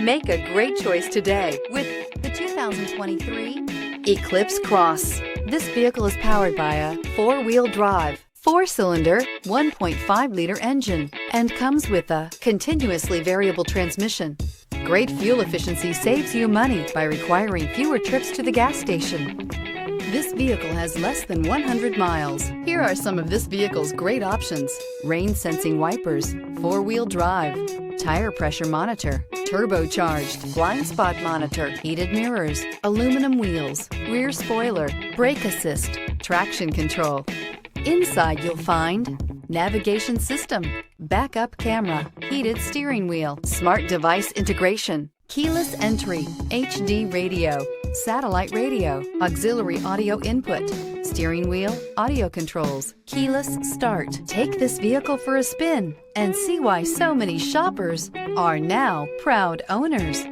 Make a great choice today with the 2023 Eclipse Cross. This vehicle is powered by a four-wheel drive, four-cylinder, 1.5-liter engine, and comes with a continuously variable transmission. Great fuel efficiency saves you money by requiring fewer trips to the gas station. This vehicle has less than 100 miles. Here are some of this vehicle's great options: rain-sensing wipers, four-wheel drive, tire pressure monitor, turbocharged, blind spot monitor, heated mirrors, aluminum wheels, rear spoiler, brake assist, traction control. Inside you'll find navigation system, backup camera, heated steering wheel, smart device integration, keyless entry, HD radio, satellite radio, auxiliary audio input, steering wheel audio controls, keyless start. Take this vehicle for a spin and see why so many shoppers are now proud owners.